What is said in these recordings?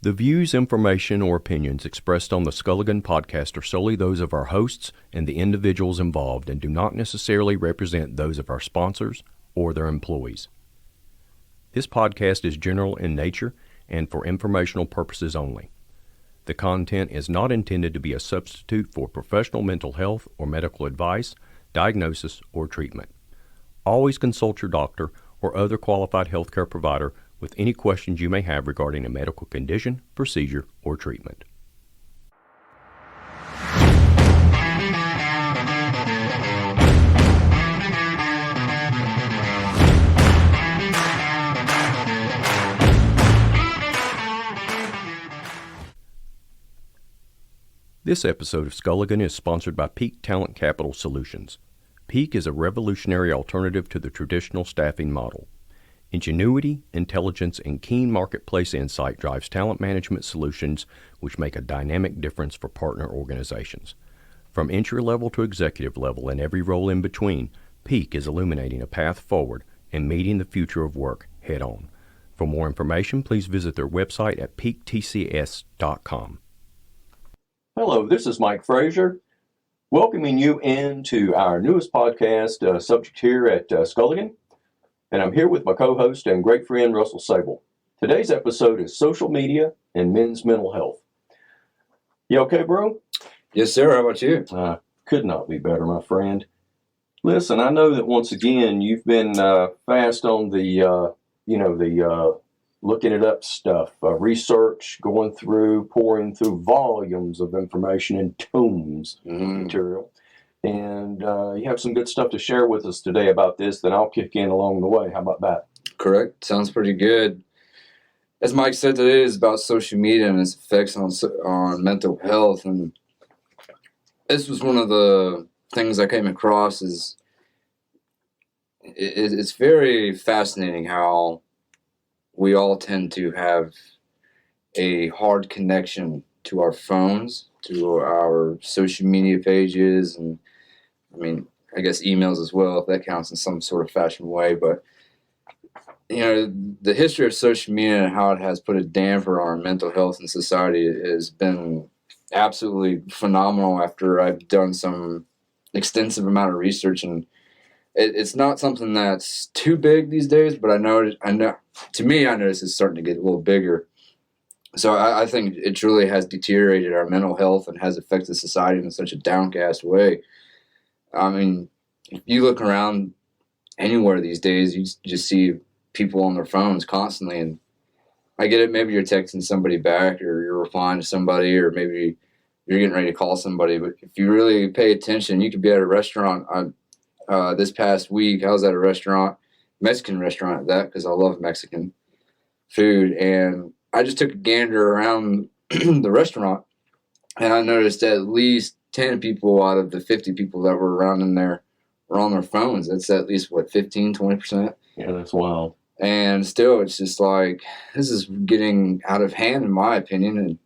The views, information, or opinions expressed on the Skulligan podcast are solely those of our hosts and the individuals involved and do not necessarily represent those of our sponsors or their employees. This podcast is general in nature and for informational purposes only. The content is not intended to be a substitute for professional mental health or medical advice, diagnosis, or treatment. Always consult your doctor or other qualified healthcare provider with any questions you may have regarding a medical condition, procedure, or treatment. This episode of Skulligan is sponsored by Peak Talent Capital Solutions. Peak is a revolutionary alternative to the traditional staffing model. Ingenuity, intelligence, and keen marketplace insight drives talent management solutions which make a dynamic difference for partner organizations. From entry level to executive level and every role in between, Peak is illuminating a path forward and meeting the future of work head on. For more information, please visit their website at peaktcs.com. Hello, this is Mike Frazier, welcoming you into our newest podcast, subject here at Skulligan. And I'm here with my co-host and great friend, Russell Sable. Today's episode is social media and men's mental health. You okay, bro? Yes, sir. How about you? Could not be better, my friend. Listen, I know that once again, you've been fast on the looking it up stuff, research, going through, pouring through volumes of information and tomes of material. And you have some good stuff to share with us today about this, then I'll kick in along the way. How about that? Correct. Sounds pretty good. As Mike said, today is about social media and its effects on mental health. And this was one of the things I came across is it's very fascinating how we all tend to have a hard connection to our phones, to our social media pages, and I guess emails as well, if that counts in some sort of fashion way. But, the history of social media and how it has put a damper on our mental health in society has been absolutely phenomenal after I've done some extensive amount of research. And it's not something that's too big these days, but I know, to me, I notice it's starting to get a little bigger. So I think it truly has deteriorated our mental health and has affected society in such a downcast way. If you look around anywhere these days, you just see people on their phones constantly. And I get it, maybe you're texting somebody back or you're replying to somebody or maybe you're getting ready to call somebody. But if you really pay attention, you could be at a restaurant. This past week, I was at a restaurant, Mexican restaurant at that, because I love Mexican food. And I just took a gander around the restaurant and I noticed at least 10 people out of the 50 people that were around in there were on their phones. That's at least, 15-20%? Yeah, that's wild. And still, it's just like, this is getting out of hand, in my opinion. And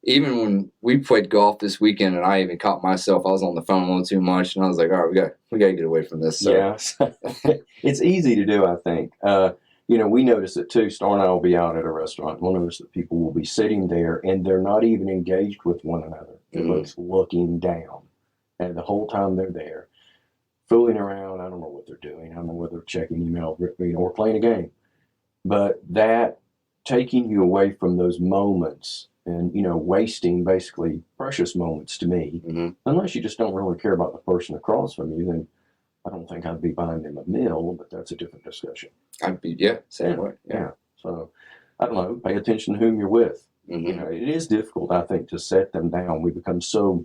even when we played golf this weekend, and I even caught myself, I was on the phone a little too much, and I was like, all right, we got to get away from this. So. Yeah, it's easy to do, I think. We notice it too. Star and I will be out at a restaurant. We'll notice that people will be sitting there and they're not even engaged with one another. They're both looking down. And the whole time they're there, fooling around. I don't know what they're doing. I don't know whether they're checking email or playing a game. But that taking you away from those moments and, wasting basically precious moments to me, unless you just don't really care about the person across from you, then I don't think I'd be buying them a meal, but that's a different discussion. Same way. Yeah. So, I don't know, pay attention to whom you're with. It is difficult, I think, to set them down. We become so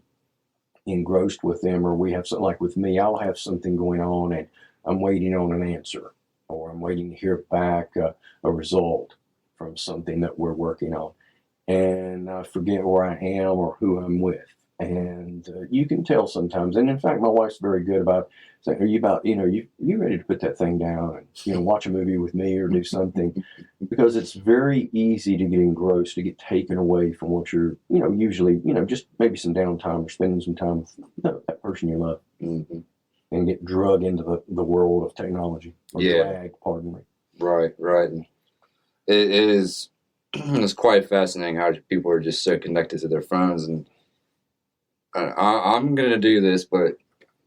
engrossed with them, or we have something like with me, I'll have something going on and I'm waiting on an answer, or I'm waiting to hear back a result from something that we're working on. And I forget where I am or who I'm with. And you can tell sometimes. And in fact, my wife's very good about saying, are you you ready to put that thing down and, watch a movie with me or do something? Because it's very easy to get engrossed, to get taken away from what you're, usually, just maybe some downtime or spending some time with that person you love and get drug into the world of technology. Or drag, pardon me. Right. It is it's quite fascinating how people are just so connected to their phones. And I'm gonna do this, but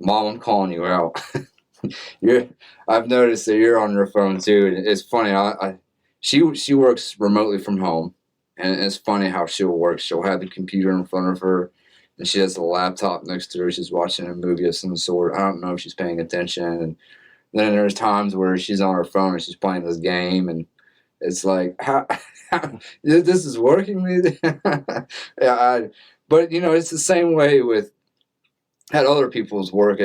Mom, I'm calling you out. you're I've noticed that you're on your phone too. And it's funny. She works remotely from home, and it's funny how she'll work. She'll have the computer in front of her, and she has the laptop next to her. She's watching a movie of some sort. I don't know if she's paying attention. And then there's times where she's on her phone and she's playing this game, and it's like, how this is working? Yeah, but it's the same way with at other people's work.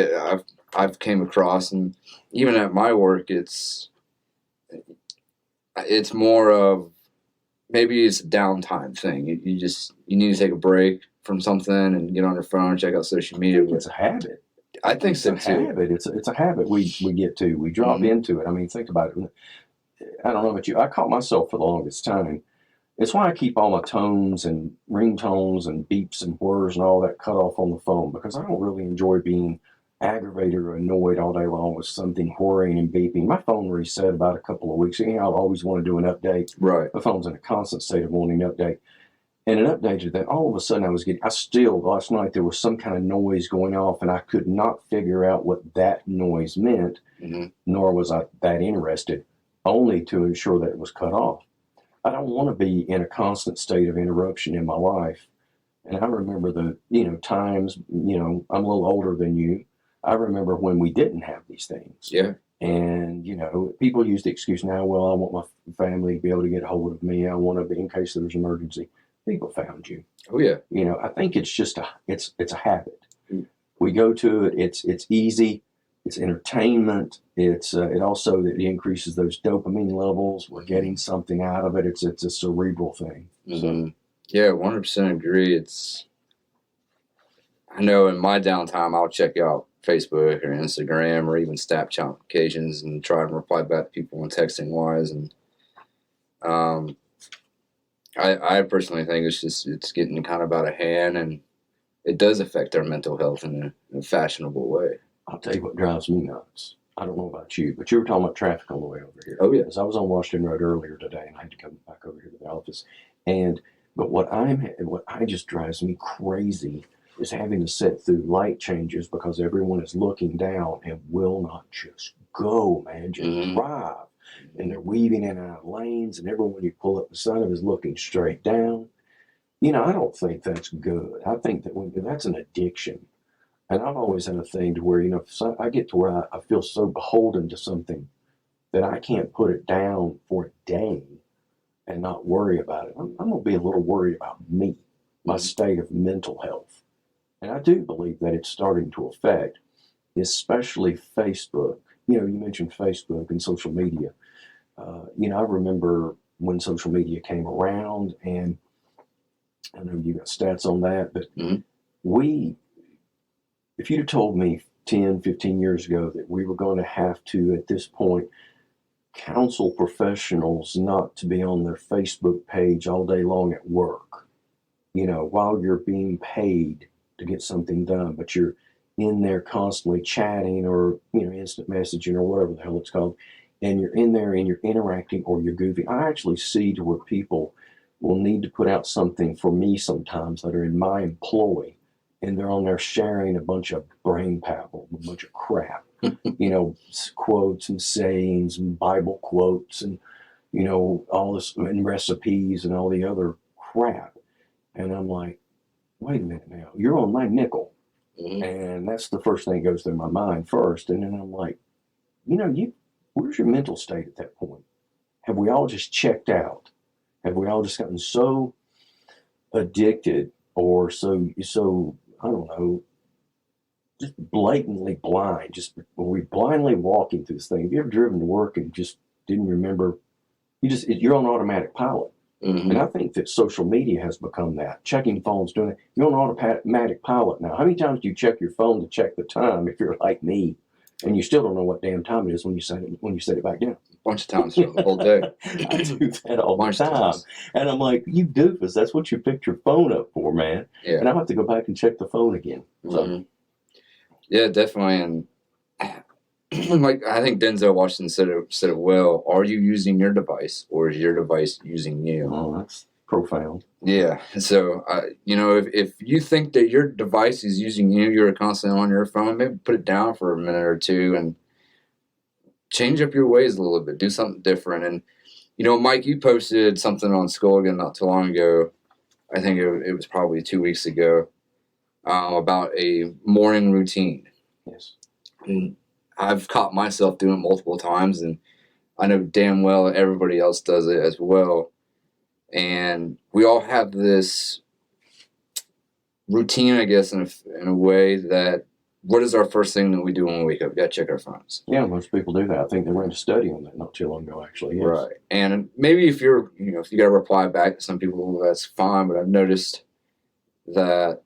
I've came across, and even at my work, it's more of maybe it's a downtime thing. You need to take a break from something and get on your phone, check out social media. It's a habit. I think so It's a too. habit. It's a habit we get to. We drop into it. I mean, think about it. I don't know about you. I caught myself for the longest time. It's why I keep all my tones and ringtones and beeps and whirs and all that cut off on the phone, because I don't really enjoy being aggravated or annoyed all day long with something whirring and beeping. My phone reset about a couple of weeks ago. I always want to do an update. Right. My phone's in a constant state of wanting an update. And it updated that all of a sudden last night there was some kind of noise going off, and I could not figure out what that noise meant, nor was I that interested, only to ensure that it was cut off. I don't want to be in a constant state of interruption in my life. And I remember times, I'm a little older than you. I remember when we didn't have these things. Yeah. And, people use the excuse now, well, I want my family to be able to get a hold of me. I want to be in case there's an emergency. People found you. Oh, yeah. I think it's just it's a habit. Mm. We go to it. It's easy. It's entertainment. It also it increases those dopamine levels. We're getting something out of it. It's a cerebral thing. Mm-hmm. Yeah, 100% agree. I know in my downtime I'll check out Facebook or Instagram or even Snapchat on occasions and try and reply back to people on texting wise. And I personally think it's getting kind of out of hand, and it does affect our mental health in a fashionable way. I'll tell you what drives me nuts. I don't know about you, but you were talking about traffic on the way over here. Oh, yeah. Because I was on Washington Road earlier today, and I had to come back over here to the office. But what just drives me crazy is having to sit through light changes because everyone is looking down and will not just go, man, just drive. And they're weaving in and out of lanes, and everyone you pull up beside of is looking straight down. I don't think that's good. I think that's an addiction. And I've always had a thing to where, I get to where I feel so beholden to something that I can't put it down for a day and not worry about it. I'm going to be a little worried about me, my state of mental health. And I do believe that it's starting to affect, especially Facebook. You mentioned Facebook and social media. I remember when social media came around, and I know you got stats on that, but if you'd have told me 10, 15 years ago that we were going to have to, at this point, counsel professionals not to be on their Facebook page all day long at work, while you're being paid to get something done, but you're in there constantly chatting or, instant messaging or whatever the hell it's called, and you're in there and you're interacting or you're goofy. I actually see to where people will need to put out something for me sometimes that are in my employ, and they're on there sharing a bunch of brain babble, a bunch of crap, quotes and sayings and Bible quotes and, all this and recipes and all the other crap. And I'm like, wait a minute now, you're on my nickel. And that's the first thing that goes through my mind first. And then I'm like, where's your mental state at that point? Have we all just checked out? Have we all just gotten so addicted or so I don't know, just blatantly blind? Were we blindly walking through this thing? Have you ever driven to work and just didn't remember? You're on automatic pilot. And I think that social media has become that. Checking phones, doing it. You're on automatic pilot now. How many times do you check your phone to check the time if you're like me, and you still don't know what damn time it is when you set it back down? A bunch of times throughout the whole day. I do that all the time. And I'm like, you doofus, that's what you picked your phone up for, man. Yeah. And I'll have to go back and check the phone again. So. Yeah, definitely. And like I think Denzel Washington said it well. Are you using your device, or is your device using you? Oh, that's profound. Yeah. So, if you think that your device is using you, you're constantly on your phone, maybe put it down for a minute or two and change up your ways a little bit. Do something different. And, Mike, you posted something on Skulligan not too long ago. I think it was probably 2 weeks ago, about a morning routine. Yes. And I've caught myself doing it multiple times, and I know damn well everybody else does it as well. And we all have this routine, I guess, in a way that what is our first thing that we do when we wake up? We got to check our phones. Yeah, most people do that. I think they ran a study on that not too long ago, actually. Yes. Right. And maybe if you got to reply back to some people, that's fine. But I've noticed that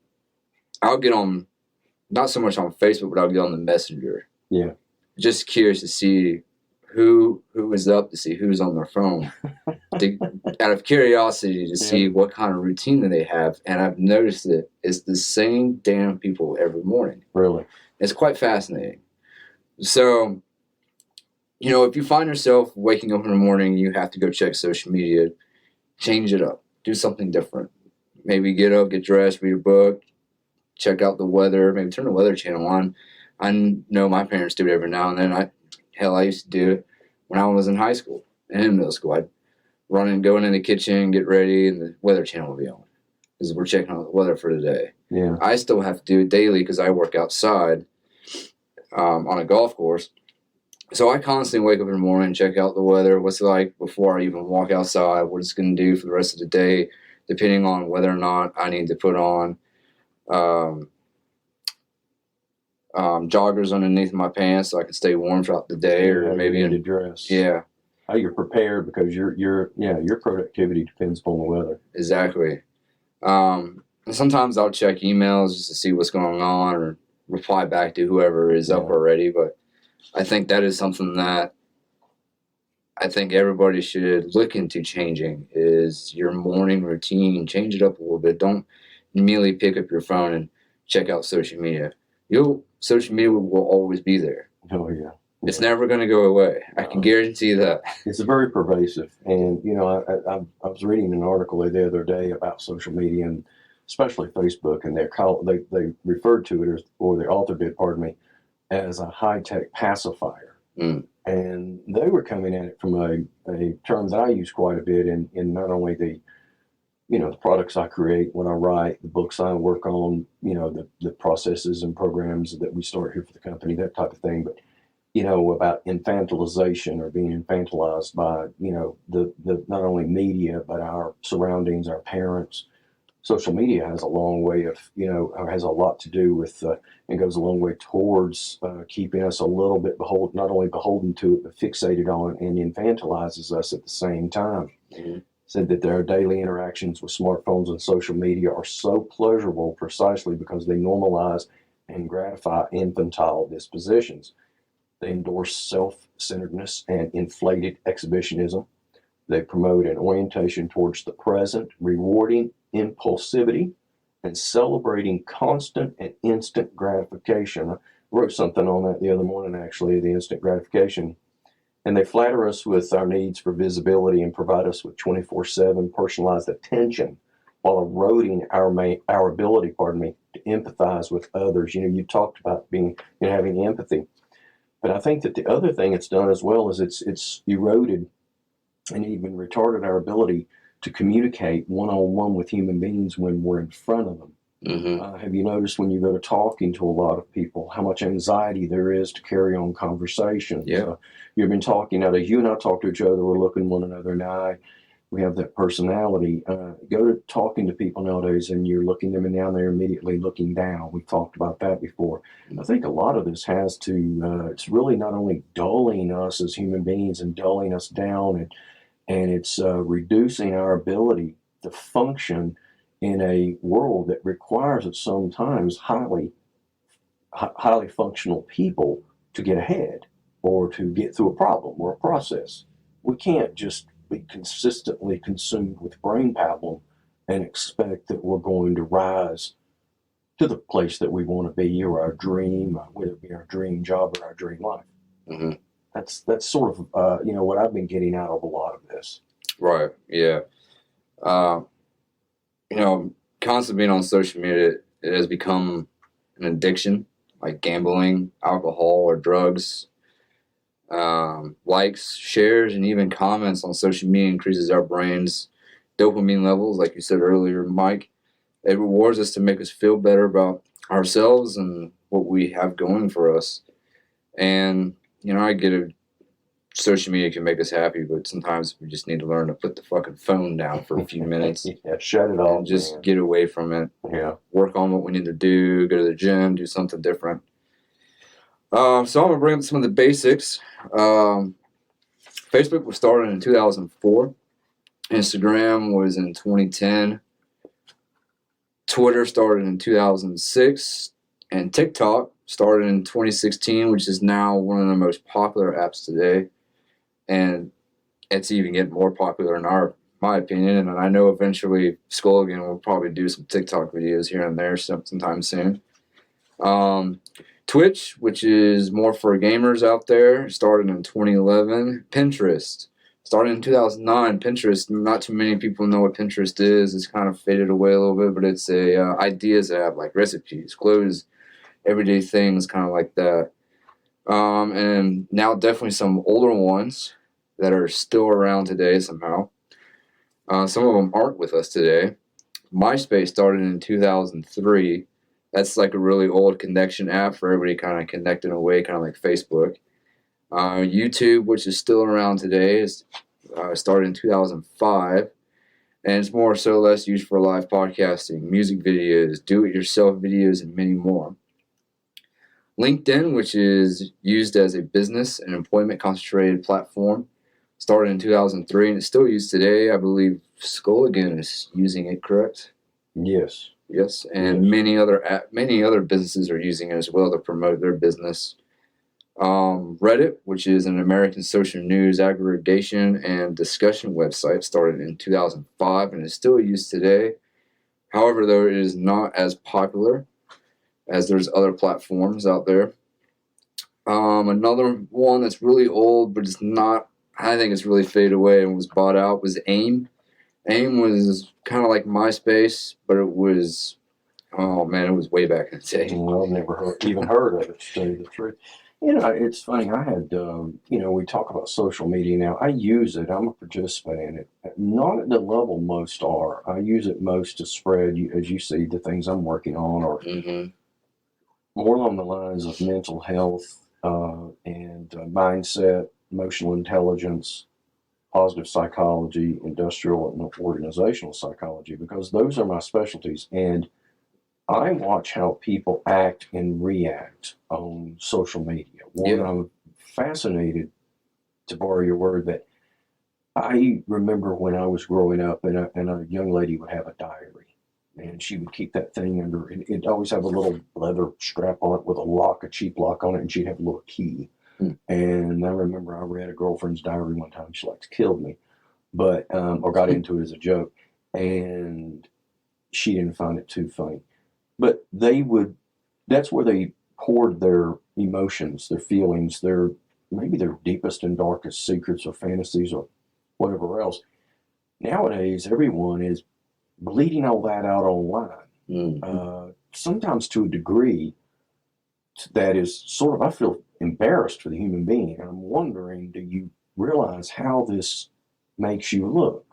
I'll get on, not so much on Facebook, but I'll get on the Messenger. Yeah. Just curious to see who is up, to see who's on their phone, out of curiosity to see what kind of routine that they have. And I've noticed that it's the same damn people every morning. Really? It's quite fascinating. So, if you find yourself waking up in the morning, you have to go check social media, change it up, do something different. Maybe get up, get dressed, read a book, check out the weather, maybe turn the Weather Channel on. I know my parents do it every now and then. I used to do it when I was in high school and in middle school. I'd go in the kitchen, get ready, and the Weather Channel would be on because we're checking out the weather for the day. Yeah. I still have to do it daily because I work outside on a golf course. So I constantly wake up in the morning, check out the weather, what's it like before I even walk outside, what it's going to do for the rest of the day, depending on whether or not I need to put on joggers underneath my pants so I can stay warm throughout the day, or maybe in a dress. Yeah. How you're prepared, because your productivity depends upon the weather. Exactly. And sometimes I'll check emails just to see what's going on or reply back to whoever is up already. But I think that is something that I think everybody should look into changing, is your morning routine. Change it up a little bit. Don't immediately pick up your phone and check out social media. Social media will always be there. Oh, yeah. It's never going to go away. I can guarantee that. It's very pervasive. And, I was reading an article the other day about social media, and especially Facebook, and they referred to it, or the author did, pardon me, as a high-tech pacifier. Mm. And they were coming at it from a term that I use quite a bit in not only the products I create, when I write, the books I work on, the processes and programs that we start here for the company, that type of thing. But, about infantilization, or being infantilized by, the not only media, but our surroundings, our parents. Social media has a long way of, has a lot to do with, and goes a long way towards keeping us a little bit not only beholden to it, but fixated on it, and infantilizes us at the same time. Mm-hmm. Said that their daily interactions with smartphones and social media are so pleasurable precisely because they normalize and gratify infantile dispositions. They endorse self-centeredness and inflated exhibitionism. They promote an orientation towards the present, rewarding impulsivity and celebrating constant and instant gratification. I wrote something on that the other morning, actually, the instant gratification. And they flatter us with our needs for visibility and provide us with 24/7 personalized attention, while eroding our ability, to empathize with others. You talked about having empathy. But I think that the other thing it's done as well is it's eroded and even retarded our ability to communicate one-on-one with human beings when we're in front of them. Mm-hmm. Have you noticed when you go to talking to a lot of people how much anxiety there is to carry on conversations? Yeah. You've been talking, now that you and I talk to each other, we're looking one another in the eye. We have that personality. Go to talking to people nowadays and you're looking them in the eye and they're immediately looking down. We've talked about that before. I think a lot of this has to, it's really not only dulling us as human beings and dulling us down, and it's reducing our ability to function in a world that requires at sometimes highly functional people to get ahead or to get through a problem or a process. We can't just be consistently consumed with brain pablum and expect that we're going to rise to the place that we want to be, or our dream, whether it be our dream job or our dream life. Hmm. That's sort of what I've been getting out of a lot of this. Right. Yeah. Uh, you know, constantly being on social media, it has become an addiction, like gambling, alcohol, or drugs. Likes, shares, and even comments on social media increases our brain's dopamine levels, like you said earlier, Mike. It rewards us to make us feel better about ourselves and what we have going for us. And I get it. Social media can make us happy, but sometimes we just need to learn to put the fucking phone down for a few minutes. Yeah, shut it off. And just man. get away from it. Yeah. Work on what we need to do. Go to the gym. Do something different. So I'm gonna bring up some of the basics. Facebook was started in 2004. Instagram was in 2010. Twitter started in 2006. And TikTok started in 2016, which is now one of the most popular apps today. And it's even getting more popular in my opinion. And I know eventually Skulligan will probably do some TikTok videos here and there sometime soon. Twitch, which is more for gamers out there, started in 2011. Pinterest started in 2009. Pinterest, not too many people know what Pinterest is. It's kind of faded away a little bit, but it's a ideas app, like recipes, clothes, everyday things, kind of like that. And now definitely some older ones that are still around today somehow. Some of them aren't with us today. MySpace started in 2003. That's like a really old connection app for everybody kind of connected away, kind of like Facebook. YouTube, which is still around today, is started in 2005. And it's more so less used for live podcasting, music videos, do-it-yourself videos, and many more. LinkedIn, which is used as a business and employment-concentrated platform, started in 2003 and it's still used today. I believe Skulligan is using it, correct? Yes. Yes, and many other businesses are using it as well to promote their business. Reddit, which is an American social news aggregation and discussion website, started in 2005 and is still used today. However, though, it is not as popular as there's other platforms out there. Another one that's really old, but it's not, I think it's really faded away and was bought out, was AIM. AIM was kind of like MySpace, but it was, oh man, it was way back in the day. Well, I've never even heard of it, to tell you the truth. It's funny. I had, we talk about social media now. I use it. I'm a participant in it. Not at the level most are. I use it most to spread, as you see, the things I'm working on, or more along the lines of mental health and mindset, emotional intelligence, positive psychology, industrial and organizational psychology, because those are my specialties. And I watch how people act and react on social media. I'm fascinated, to borrow your word, that I remember when I was growing up and a young lady would have a diary and she would keep that thing under, and it'd always have a little leather strap on it with a cheap lock on it, and she'd have a little key. And I remember I read a girlfriend's diary one time. She like killed me, but or got into it as a joke, and she didn't find it too funny. But that's where they poured their emotions, their feelings, maybe their deepest and darkest secrets or fantasies or whatever else. Nowadays, everyone is bleeding all that out online. Sometimes to a degree that is sort of, I feel embarrassed for the human being. And I'm wondering, do you realize how this makes you look?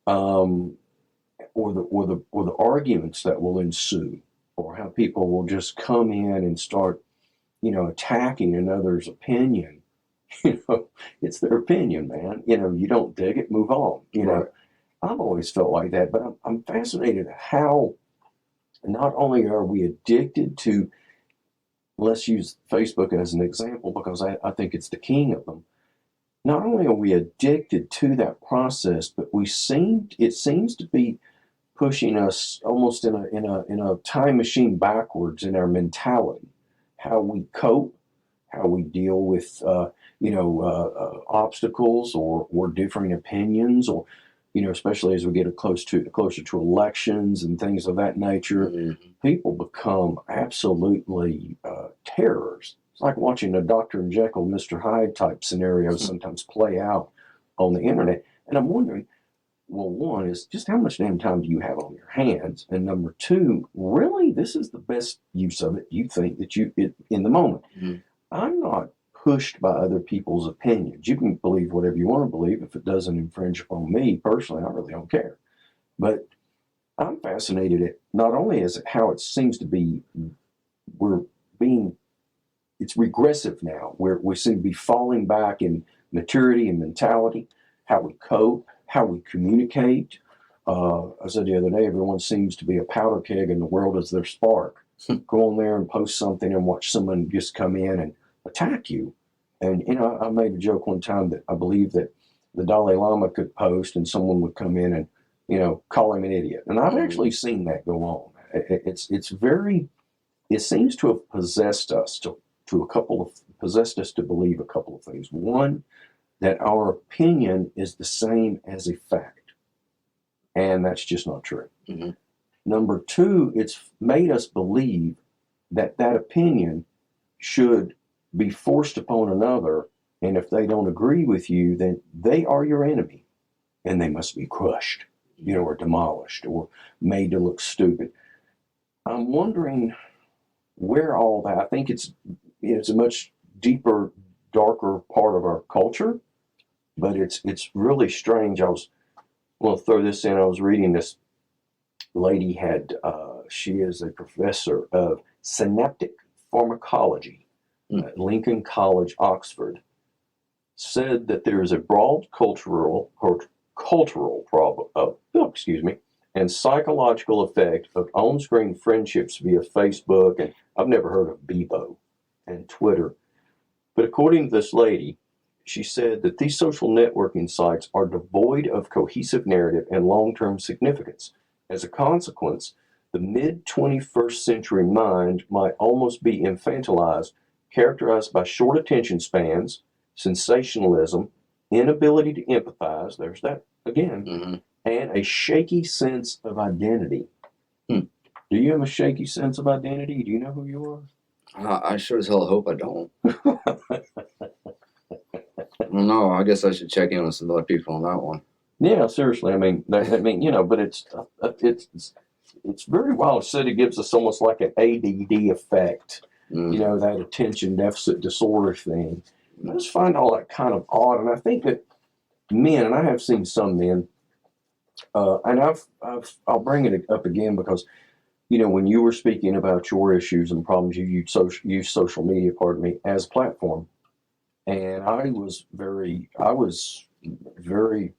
Or the arguments that will ensue, or how people will just come in and start, attacking another's opinion. It's their opinion, man. You don't dig it, move on. Right. I've always felt like that, but I'm fascinated how not only are we addicted to, let's use Facebook as an example, because I think it's the king of them. Not only are we addicted to that process, but it seems to be pushing us almost in a time machine backwards in our mentality, how we cope, how we deal with obstacles or differing opinions, or especially as we get closer to elections and things of that nature. People become absolutely terrors. It's like watching a Dr. and Jekyll, Mr. Hyde type scenario sometimes play out on the internet. And I'm wondering, well, one is just how much damn time do you have on your hands? And number two, really, this is the best use of it you think that in the moment. Mhm. I'm not pushed by other people's opinions. You can believe whatever you want to believe. If it doesn't infringe upon me personally, I really don't care. But I'm fascinated at not only is it how it seems to be, it's regressive now, where we seem to be falling back in maturity and mentality, how we cope, how we communicate. I said the other day, everyone seems to be a powder keg and the world is their spark. Go on there and post something and watch someone just come in and attack you. And, I made a joke one time that I believe that the Dalai Lama could post and someone would come in and, call him an idiot. And I've actually seen that go on. It seems to have possessed us possessed us to believe a couple of things. One, that our opinion is the same as a fact. And that's just not true. Mm-hmm. Number two, it's made us believe that opinion should be forced upon another. And if they don't agree with you, then they are your enemy and they must be crushed, or demolished or made to look stupid. I'm wondering where all that, I think it's a much deeper, darker part of our culture, but it's really strange. I was going to throw this in. I was reading this lady she is a professor of synaptic pharmacology at Lincoln College, Oxford, said that there is a broad cultural problem, and psychological effect of on-screen friendships via Facebook, and I've never heard of Bebo and Twitter. But according to this lady, she said that these social networking sites are devoid of cohesive narrative and long-term significance. As a consequence, the mid-21st century mind might almost be infantilized, characterized by short attention spans, sensationalism, inability to empathize, there's that again, and a shaky sense of identity. Do you have a shaky sense of identity? Do you know who you are? I sure as hell hope I don't. Well, no, I guess I should check in with some other people on that one. Yeah, seriously. I mean, but it's very wild. It said it gives us almost like an ADD effect. That attention deficit disorder thing. I just find all that kind of odd, and I think that men, and I have seen some men, and I'll bring it up again because, when you were speaking about your issues and problems, you used social media, as a platform, and I was very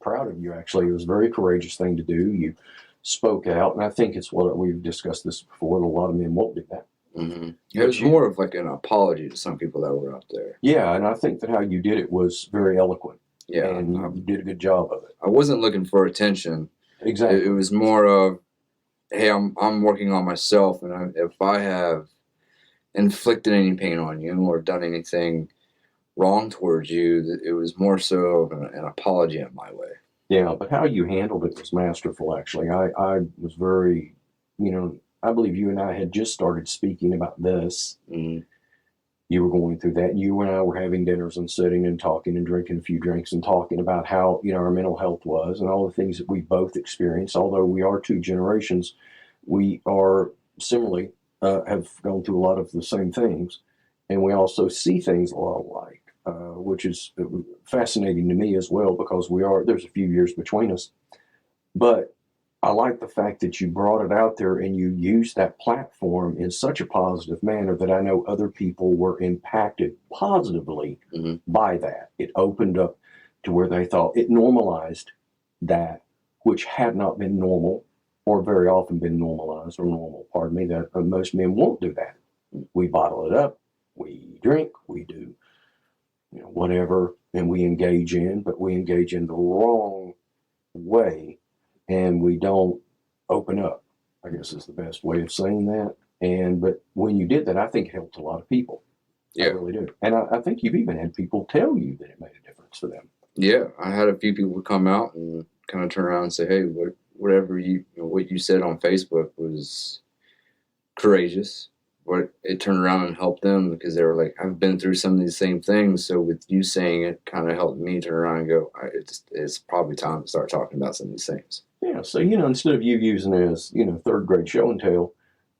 proud of you. Actually, it was a very courageous thing to do. You spoke out, and I think it's what we've discussed this before. And a lot of men won't do that. Mm-hmm. It was more of like an apology to some people that were out there. Yeah, and I think that how you did it was very eloquent. Yeah, and you did a good job of it. I wasn't looking for attention. Exactly. It was more of, hey, I'm working on myself, and if I have inflicted any pain on you or done anything wrong towards you, it was more so of an apology in my way. Yeah, but how you handled it was masterful, actually. I was very, I believe you and I had just started speaking about this. Mm-hmm. You were going through that. You and I were having dinners and sitting and talking and drinking a few drinks and talking about how, our mental health was and all the things that we both experienced. Although we are two generations, we are similarly have gone through a lot of the same things. And we also see things a lot alike, which is fascinating to me as well, because there's a few years between us. But I like the fact that you brought it out there and you used that platform in such a positive manner that I know other people were impacted positively by that. It opened up to where they thought it normalized that, which had not been normal or very often been normalized or normal, that most men won't do that. We bottle it up, we drink, we do, whatever, and we engage in, but we engage in the wrong way. And we don't open up, I guess is the best way of saying that. But when you did that, I think it helped a lot of people. Yeah. I really do. And I think you've even had people tell you that it made a difference for them. Yeah, I had a few people come out and kind of turn around and say, hey, whatever what you said on Facebook was courageous. what it turned around and helped them because they were like, I've been through some of these same things. So with you saying it, kind of helped me turn around and go, it's probably time to start talking about some of these things. Yeah, so instead of you using it as third grade show and tell,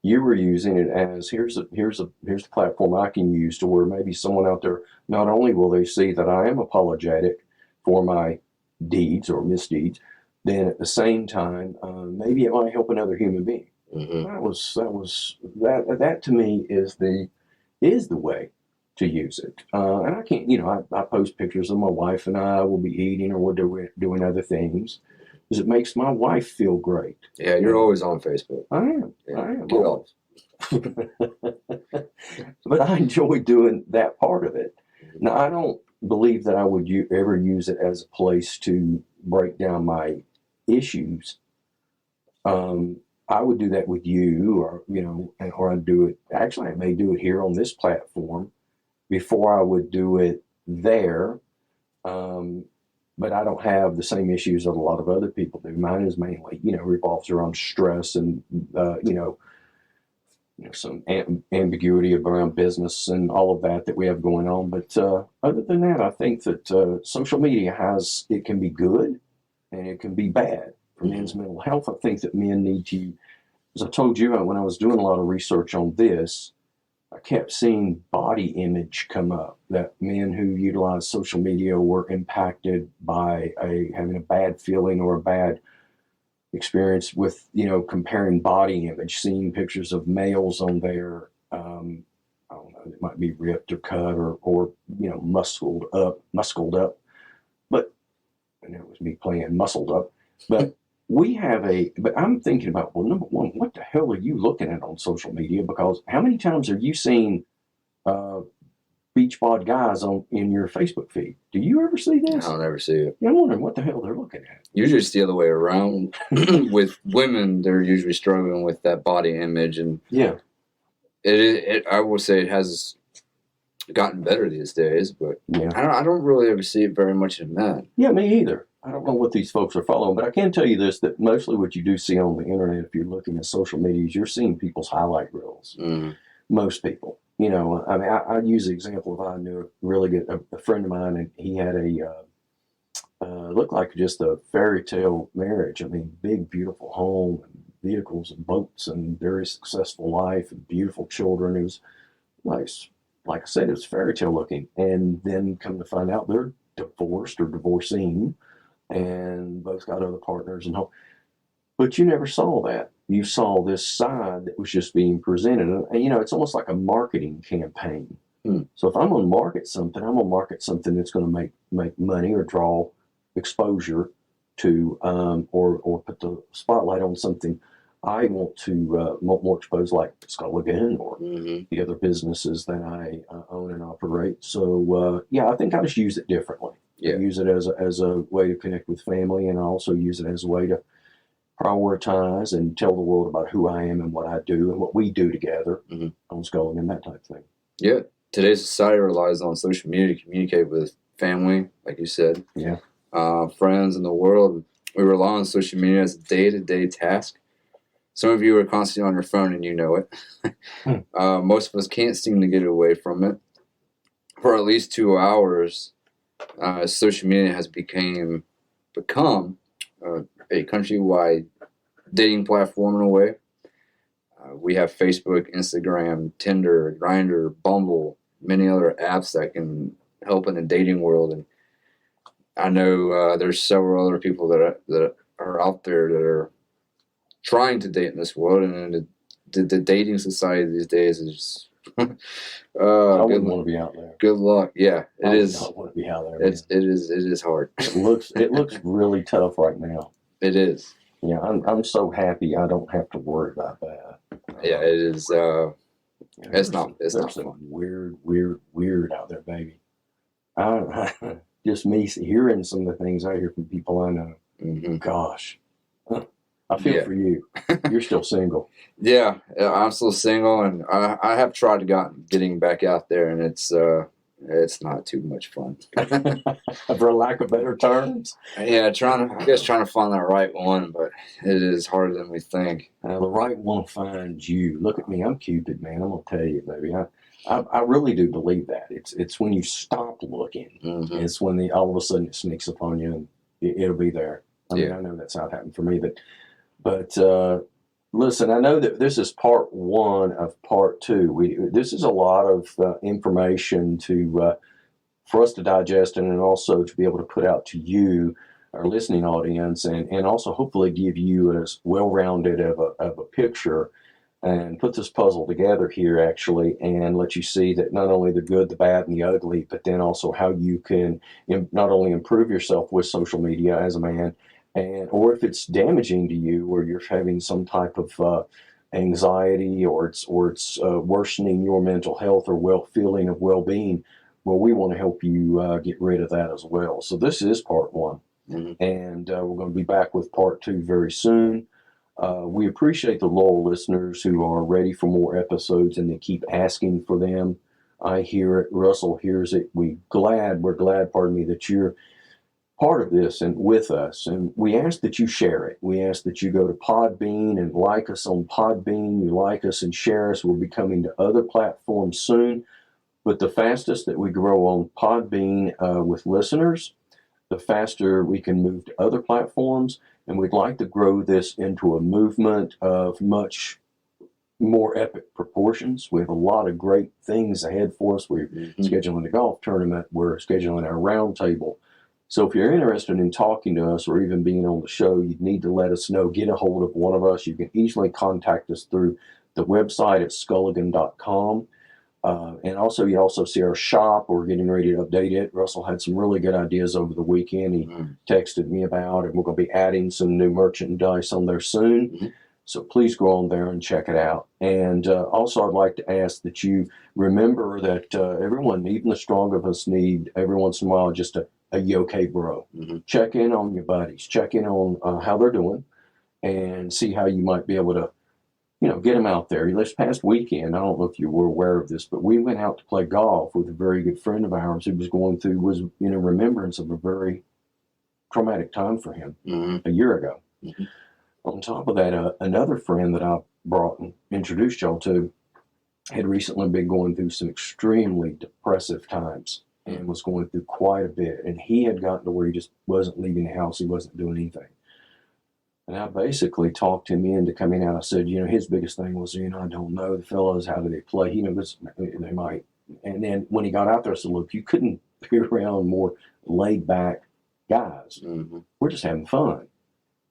you were using it as here's the platform I can use to where maybe someone out there, not only will they see that I am apologetic for my deeds or misdeeds, then at the same time maybe it might help another human being. Mm-hmm. That to me is the way to use it. And I can't, I post pictures of my wife and I will be eating or we're doing other things. Because it makes my wife feel great. Yeah, you're always on Facebook. I am. Yeah, I am. get off. But I enjoy doing that part of it. Now, I don't believe that I would ever use it as a place to break down my issues. I would do that with you, or I'd do it. Actually, I may do it here on this platform before I would do it there. But I don't have the same issues that a lot of other people do. Mine is mainly, revolves around stress and, some ambiguity around business and all of that we have going on. But other than that, I think that social media it can be good and it can be bad for men's mental health. I think that men need to, as I told you, when I was doing a lot of research on this, I kept seeing body image come up, that men who utilize social media were impacted by having a bad feeling or a bad experience with, comparing body image, seeing pictures of males on there. I don't know, it might be ripped or cut or muscled up. But, and it was me playing muscled up. But but I'm thinking about, well, number one, what the hell are you looking at on social media? Because how many times have you seen beach bod guys in your Facebook feed? Do you ever see this? I'll never see it. Yeah, I'm wondering what the hell they're looking at. Usually it's the other way around. With women, they're usually struggling with that body image, and yeah, I will say it has gotten better these days, but yeah, I don't really ever see it very much in men. Yeah, me either. I don't know what these folks are following, but I can tell you this, that mostly what you do see on the internet, if you're looking at social media, is you're seeing people's highlight reels. Mm. Most people, I use the example of, I knew a really good, a friend of mine, and he had looked like just a fairy tale marriage. I mean, big, beautiful home, and vehicles and boats, and very successful life, and beautiful children. It was nice. Like I said, it was fairy tale looking. And then come to find out they're divorced or divorcing, and both got other partners and home. But you never saw that. You saw this side that was just being presented. And it's almost like a marketing campaign. So if I'm going to market something, I'm going to market something that's going to make money or draw exposure to, or put the spotlight on something I want to more expose, like Skulligan or the other businesses that I own and operate. So I think I just use it differently. Yeah. I use it as a way to connect with family, and I also use it as a way to prioritize and tell the world about who I am and what I do and what we do together on Skulligan, that type of thing. Yeah. Today's society relies on social media to communicate with family, like you said. Yeah. Friends in the world. We rely on social media as a day-to-day task. Some of you are constantly on your phone and you know it. Most of us can't seem to get away from it. For at least 2 hours, social media has become a countrywide dating platform in a way. We have Facebook, Instagram, Tinder, Grindr, Bumble, many other apps that can help in the dating world. And I know there's several other people that are out there that are trying to date in this world, and the dating society these days is just I wouldn't want to be out there. Good luck. Yeah, it is. I want to be out there. It is hard. It looks really tough right now. It is. Yeah, I'm so happy I don't have to worry about that. Yeah, it is. It's not some fun. Weird out there, baby. Just me hearing some of the things I hear from people I know. Mm-hmm. Gosh, I feel for you. You're still single. Yeah, I'm still single, and I have tried getting back out there, and it's it's not too much fun. For lack of better terms. Yeah, trying to find that right one, but it is harder than we think. The right one finds you. Look at me, I'm Cupid, man. I'm gonna tell you, baby. I really do believe that. It's when you stop looking, Mm-hmm. it's when all of a sudden it sneaks upon you, and it'll be there. I mean, Yeah. I know that's how it happened for me, but listen, I know that this is part one of part two. This is a lot of information for us to digest, and then also to be able to put out to you, our listening audience, and also hopefully give you as well-rounded of a picture and put this puzzle together here actually, and let you see that not only the good, the bad, and the ugly, but then also how you can not only improve yourself with social media as a man, or if it's damaging to you, or you're having some type of anxiety, or it's worsening your mental health or feeling of well-being. Well, we want to help you get rid of that as well. So this is part one, Mm-hmm. and we're going to be back with part two very soon. We appreciate the loyal listeners who are ready for more episodes, and they keep asking for them. I hear it. Russell hears it. We're glad, that you're part of this and with us. And we ask that you share it. We ask that you go to Podbean and like us on Podbean. You like us and share us. We'll be coming to other platforms soon. But the fastest that we grow on Podbean with listeners, the faster we can move to other platforms. And we'd like to grow this into a movement of much more epic proportions. We have a lot of great things ahead for us. We're scheduling the golf tournament. We're scheduling our round table. So if you're interested in talking to us or even being on the show, you need to let us know. Get a hold of one of us. You can easily contact us through the website at sculligan.com. And also, you also see our shop. We're getting ready to update it. Russell had some really good ideas over the weekend. He texted me about it. We're going to be adding some new merchandise on there soon. Mm-hmm. So please go on there and check it out. And also, I'd like to ask that you remember that everyone, even the strong of us, need every once in a while just a okay bro. Mm-hmm. Check in on your buddies. Check in on how they're doing, and see how you might be able to get them out there. This past weekend, I don't know if you were aware of this, but we went out to play golf with a very good friend of ours who was in a remembrance of a very traumatic time for him a year ago. Mm-hmm. On top of that, another friend that I brought and introduced y'all to had recently been going through some extremely depressive times and was going through quite a bit. And he had gotten to where he just wasn't leaving the house. He wasn't doing anything. And I basically talked him into coming out. I said, his biggest thing was, I don't know the fellows, how do they play? They might. And then when he got out there, I said, look, you couldn't be around more laid back guys. Mm-hmm. We're just having fun.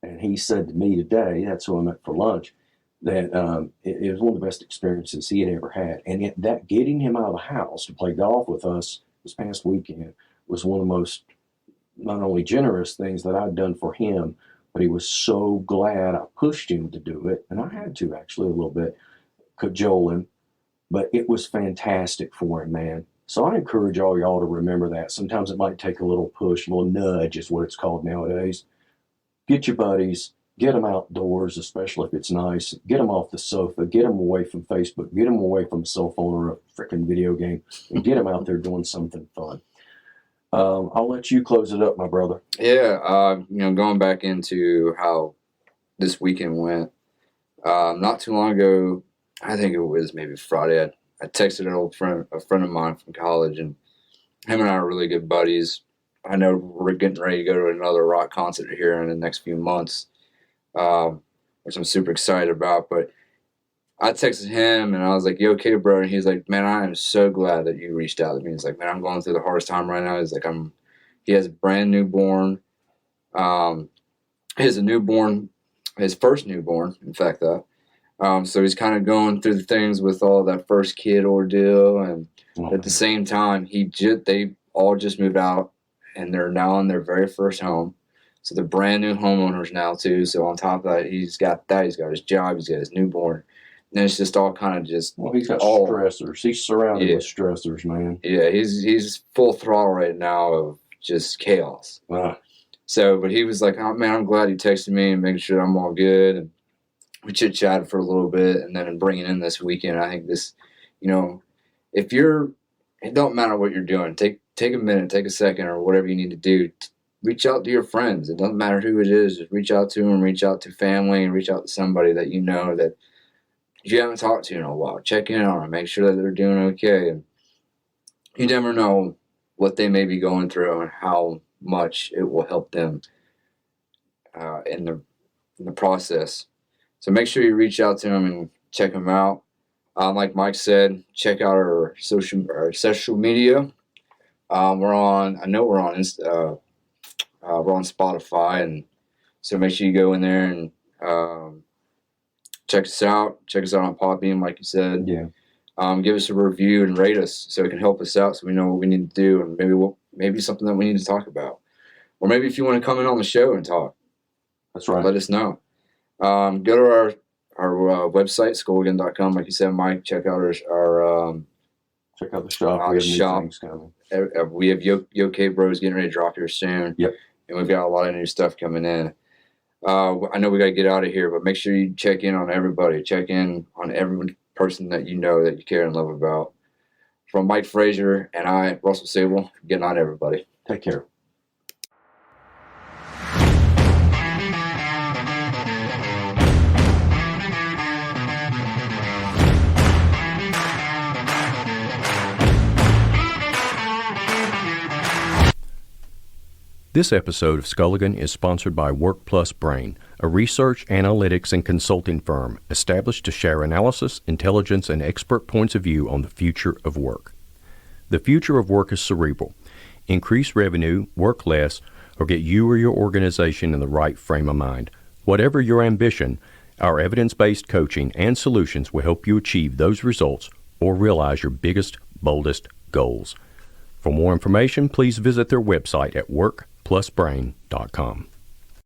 And he said to me today, that's who I met for lunch, that it was one of the best experiences he had ever had. And that getting him out of the house to play golf with us this past weekend was one of the most not only generous things that I'd done for him, but he was so glad I pushed him to do it. And I had to actually a little bit cajole him, but it was fantastic for him, man. So I encourage all y'all to remember that. Sometimes it might take a little push, a little nudge is what it's called nowadays. Get your buddies, get them outdoors, especially if it's nice. Get them off the sofa, get them away from Facebook, get them away from a cell phone or a freaking video game, and get them out there doing something fun. I'll let you close it up, my brother. Yeah, going back into how this weekend went, not too long ago, I think it was maybe Friday, I texted a friend of mine from college, and him and I are really good buddies. I know we're getting ready to go to another rock concert here in the next few months, which I'm super excited about. But I texted him and I was like, "You okay, bro?" And he's like, "Man, I am so glad that you reached out to me." He's like, "Man, I'm going through the hardest time right now." He's like, he has a brand newborn. He has a newborn, his first newborn, in fact, so he's kind of going through the things with all that first kid ordeal, and at the same time, they all just moved out, and they're now in their very first home. So they're brand new homeowners now too. So on top of that, he's got his job, he's got his newborn, and it's just all kind of just. Well, he's got stressors. He's surrounded with stressors, man. Yeah, he's full throttle right now of just chaos. So, but he was like, "Oh man, I'm glad he texted me and making sure I'm all good." And we chit-chatted for a little bit, and then bringing in this weekend, I think this, if you're it don't matter what you're doing. Take a minute, take a second, or whatever you need to do. Reach out to your friends. It doesn't matter who it is. Just reach out to them, reach out to family, and reach out to somebody that you know that you haven't talked to in a while. Check in on them. Make sure that they're doing okay. And you never know what they may be going through and how much it will help them in the process. So make sure you reach out to them and check them out. Like Mike said, check out our social media. We're on Spotify, and so make sure you go in there and check us out. Check us out on Podbean, like you said. Yeah. Give us a review and rate us so it can help us out, so we know what we need to do, and maybe something that we need to talk about, or maybe if you want to come in on the show and talk, That's right. let us know. Go to our website, skulligan.com, like you said, Mike. Check out our Check out the shop. our We have new shop. things coming. we have Yoke Bros getting ready to drop here soon. Yep. And we've got a lot of new stuff coming in. I know we got to get out of here, but make sure you check in on everybody. Check in on every person that you know that you care and love about. From Mike Frazier and I, Russell Sable, good night, everybody. Take care. This episode of Skulligan is sponsored by WorkPlus Brain, a research, analytics, and consulting firm established to share analysis, intelligence, and expert points of view on the future of work. The future of work is cerebral. Increase revenue, work less, or get you or your organization in the right frame of mind. Whatever your ambition, our evidence-based coaching and solutions will help you achieve those results or realize your biggest, boldest goals. For more information, please visit their website at workplusbrain.com.